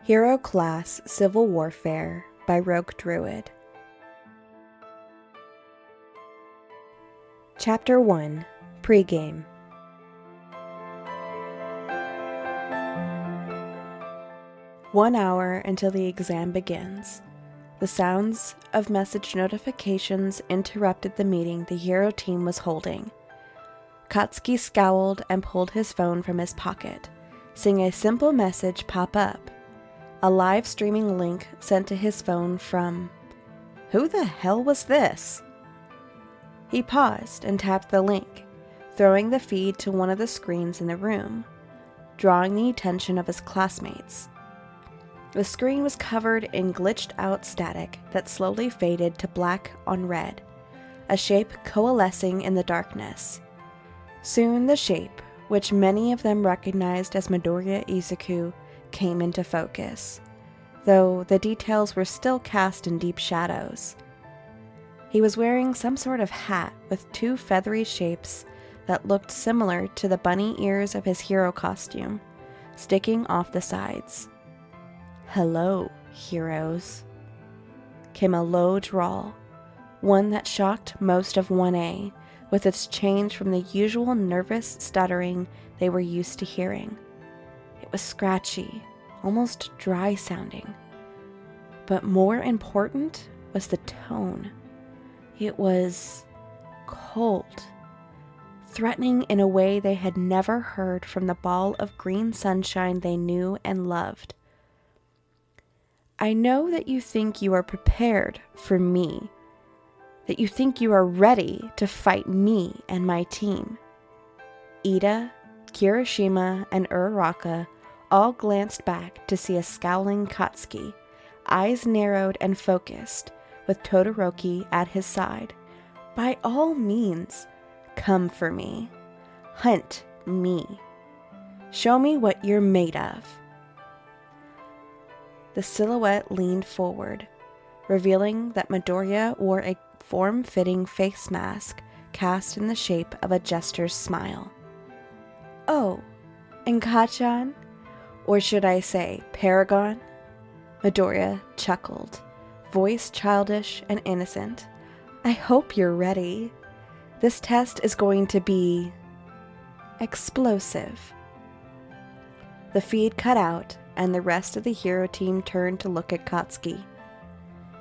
Hero Class Civil Warfare by Rogue Druid. Chapter 1 Pregame. One hour until the exam begins. The sounds of message notifications interrupted the meeting the hero team was holding. Katsuki scowled and pulled his phone from his pocket, seeing a simple message pop up. A live streaming link sent to his phone from... Who the hell was this? He paused and tapped the link, throwing the feed to one of the screens in the room, drawing the attention of his classmates. The screen was covered in glitched-out static that slowly faded to black on red, a shape coalescing in the darkness. Soon the shape, which many of them recognized as Midoriya Izuku, came into focus, though the details were still cast in deep shadows. He was wearing some sort of hat with two feathery shapes that looked similar to the bunny ears of his hero costume, sticking off the sides. "Hello, heroes," came a low drawl, one that shocked most of 1A, with its change from the usual nervous stuttering they were used to hearing. It was scratchy, almost dry sounding. But more important was the tone. It was cold, threatening in a way they had never heard from the ball of green sunshine they knew and loved. "I know that you think you are prepared for me, that you think you are ready to fight me and my team." Ida, Kirishima, and Uraraka all glanced back to see a scowling Katsuki, eyes narrowed and focused, with Todoroki at his side. "By all means, come for me. Hunt me. Show me what you're made of." The silhouette leaned forward, revealing that Midoriya wore a form-fitting face mask cast in the shape of a jester's smile. "Oh, and Kachan? Or should I say, Paragon?" Midoriya chuckled, voice childish and innocent. "I hope you're ready. This test is going to be... explosive." The feed cut out, and the rest of the hero team turned to look at Katsuki.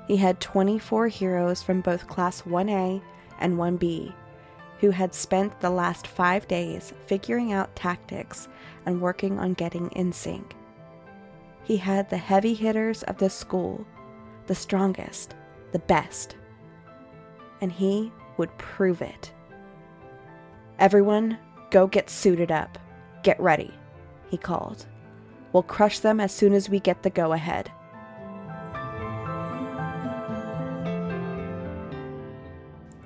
He had 24 heroes from both Class 1A and 1B, who had spent the last 5 days figuring out tactics and working on getting in sync. He had the heavy hitters of the school, the strongest, the best, and he would prove it. "Everyone, go get suited up. Get ready," he called. "We'll crush them as soon as we get the go-ahead."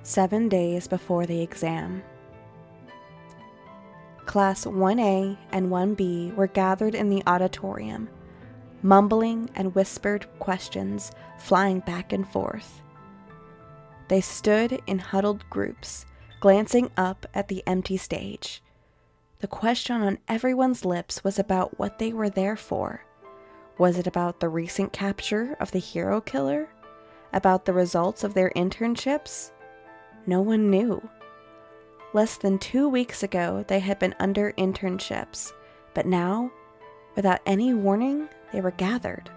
Seven days before the exam. Class 1A and 1B were gathered in the auditorium, mumbling and whispered questions flying back and forth. They stood in huddled groups, glancing up at the empty stage. The question on everyone's lips was about what they were there for. Was it about the recent capture of the hero killer? About the results of their internships? No one knew. Less than 2 weeks ago, they had been under internships, but now, without any warning, they were gathered.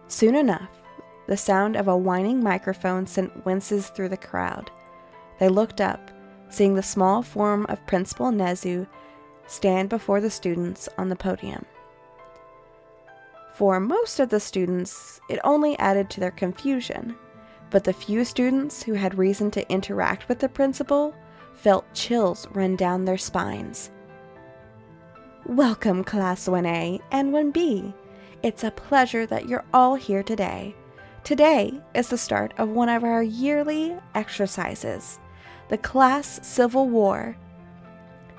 Soon enough, the sound of a whining microphone sent winces through the crowd. They looked up, seeing the small form of Principal Nezu stand before the students on the podium. For most of the students, it only added to their confusion, but the few students who had reason to interact with the principal felt chills run down their spines. "Welcome, Class 1A and 1B. It's a pleasure that you're all here today. Today is the start of one of our yearly exercises, the Class Civil War."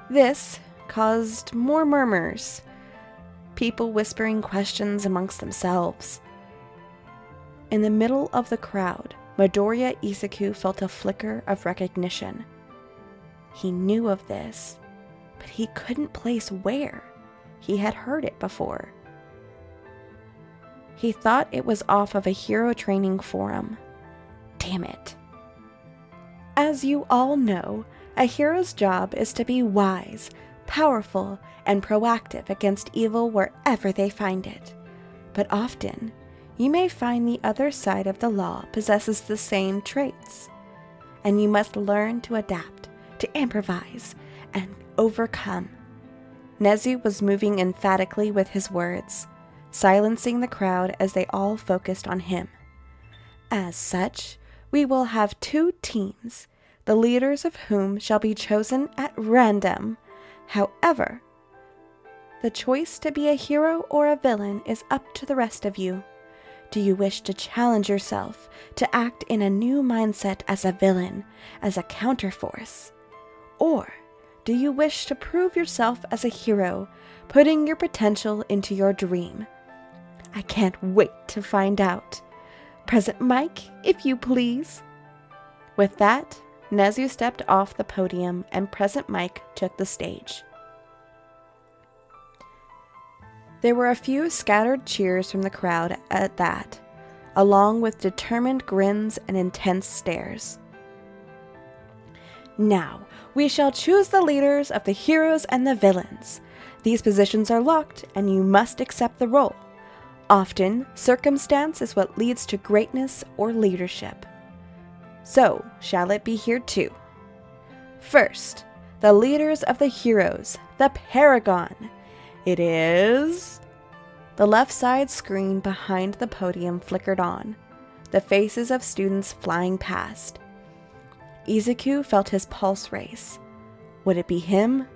This caused more murmurs, people whispering questions amongst themselves. In the middle of the crowd, Midoriya Izuku felt a flicker of recognition. He knew of this, but he couldn't place where. He had heard it before. He thought it was off of a hero training forum. Damn it. As you all know, a hero's job is to be wise, powerful, and proactive against evil wherever they find it. But often, you may find the other side of the law possesses the same traits, and you must learn to adapt, to improvise, and overcome. Nezu was moving emphatically with his words, silencing the crowd as they all focused on him. As such, we will have 2 teams, the leaders of whom shall be chosen at random. However, the choice to be a hero or a villain is up to the rest of you. Do you wish to challenge yourself to act in a new mindset as a villain, as a counterforce? Or do you wish to prove yourself as a hero, putting your potential into your dream? I can't wait to find out. Present Mike, if you please. With that, Nezu stepped off the podium and Present Mike took the stage. There were a few scattered cheers from the crowd at that, along with determined grins and intense stares. Now, we shall choose the leaders of the heroes and the villains. These positions are locked, and you must accept the role. Often, circumstance is what leads to greatness or leadership. So, shall it be here too? First, the leaders of the heroes, the Paragon. It is... The left side screen behind the podium flickered on, the faces of students flying past. Izuku felt his pulse race. Would it be him?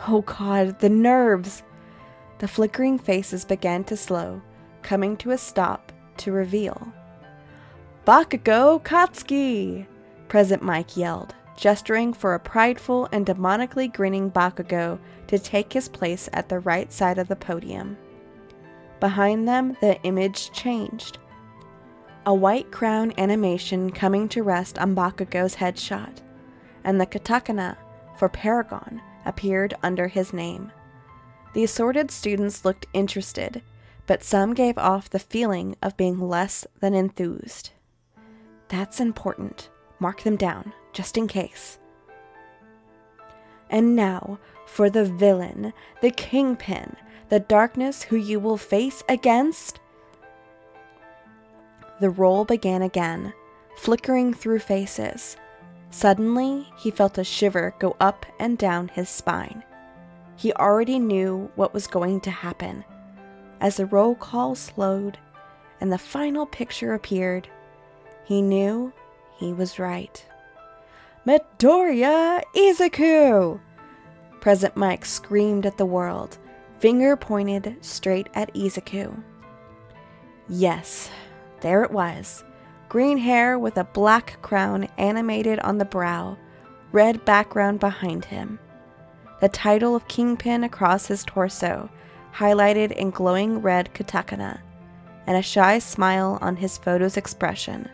Oh God, the nerves! The flickering faces began to slow, coming to a stop to reveal. Bakugo Katsuki! Present Mike yelled, gesturing for a prideful and demonically grinning Bakugo to take his place at the right side of the podium. Behind them, the image changed. A white crown animation coming to rest on Bakugo's headshot, and the katakana for Paragon appeared under his name. The assorted students looked interested, but some gave off the feeling of being less than enthused. That's important. Mark them down, just in case. And now, for the villain, the kingpin, the darkness who you will face against. The roll began again, flickering through faces. Suddenly, he felt a shiver go up and down his spine. He already knew what was going to happen. As the roll call slowed and the final picture appeared, he knew he was right. Midoriya Izuku! Present Mike screamed at the world, finger pointed straight at Izuku. Yes, there it was. Green hair with a black crown animated on the brow, red background behind him. The title of Kingpin across his torso, highlighted in glowing red katakana, and a shy smile on his photo's expression.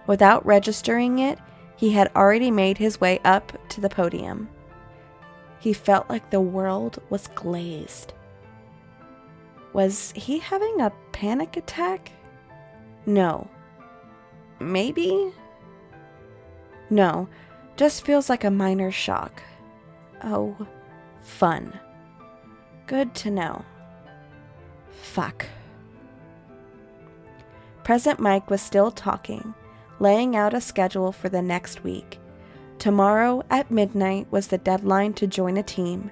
Without registering it, he had already made his way up to the podium. He felt like the world was glazed. Was he having a panic attack? No. Maybe? No, just feels like a minor shock. Oh, fun. Good to know. Fuck. Present Mike was still talking, laying out a schedule for the next week. Tomorrow at midnight was the deadline to join a team.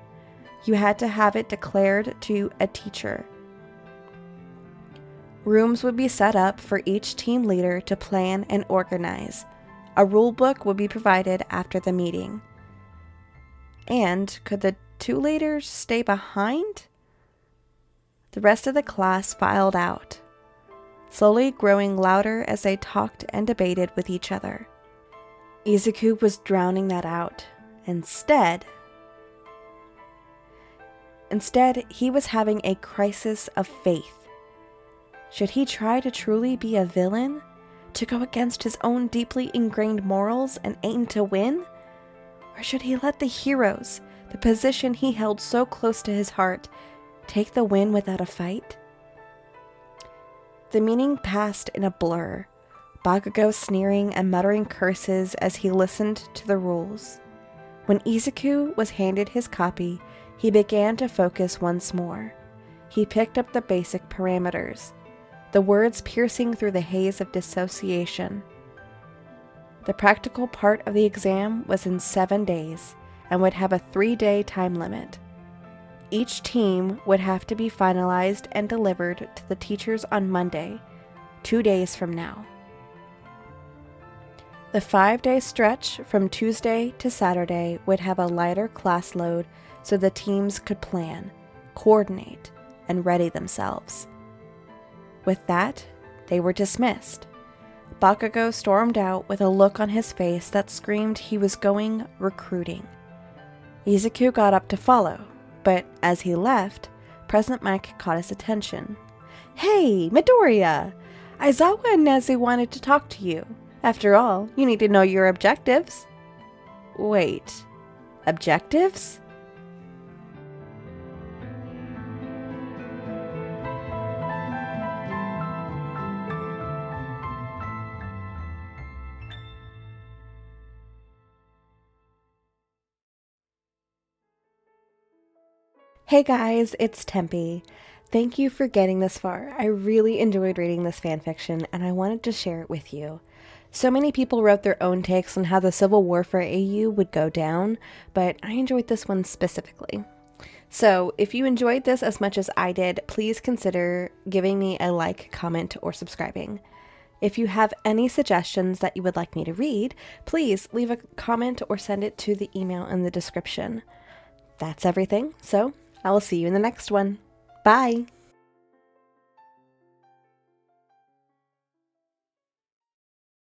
You had to have it declared to a teacher. Rooms would be set up for each team leader to plan and organize. A rule book would be provided after the meeting. And could the 2 leaders stay behind? The rest of the class filed out, slowly growing louder as they talked and debated with each other. Izuku was drowning that out. Instead, he was having a crisis of faith. Should he try to truly be a villain? To go against his own deeply ingrained morals and aim to win? Or should he let the heroes, the position he held so close to his heart, take the win without a fight? The meeting passed in a blur, Bakugo sneering and muttering curses as he listened to the rules. When Izuku was handed his copy, he began to focus once more. He picked up the basic parameters, the words piercing through the haze of dissociation. The practical part of the exam was in 7 days and would have a 3-day time limit. Each team would have to be finalized and delivered to the teachers on Monday, 2 days from now. The 5-day stretch from Tuesday to Saturday would have a lighter class load so the teams could plan, coordinate, and ready themselves. With that, they were dismissed. Bakugo stormed out with a look on his face that screamed he was going recruiting. Izuku got up to follow, but as he left, President Mike caught his attention. "Hey, Midoriya! Aizawa and Nezu wanted to talk to you. After all, you need to know your objectives." Wait, objectives? Hey guys, it's Tempe. Thank you for getting this far. I really enjoyed reading this fanfiction and I wanted to share it with you. So many people wrote their own takes on how the Civil War for AU would go down, but I enjoyed this one specifically. So if you enjoyed this as much as I did, please consider giving me a like, comment, or subscribing. If you have any suggestions that you would like me to read, please leave a comment or send it to the email in the description. That's everything, so I will see you in the next one. Bye!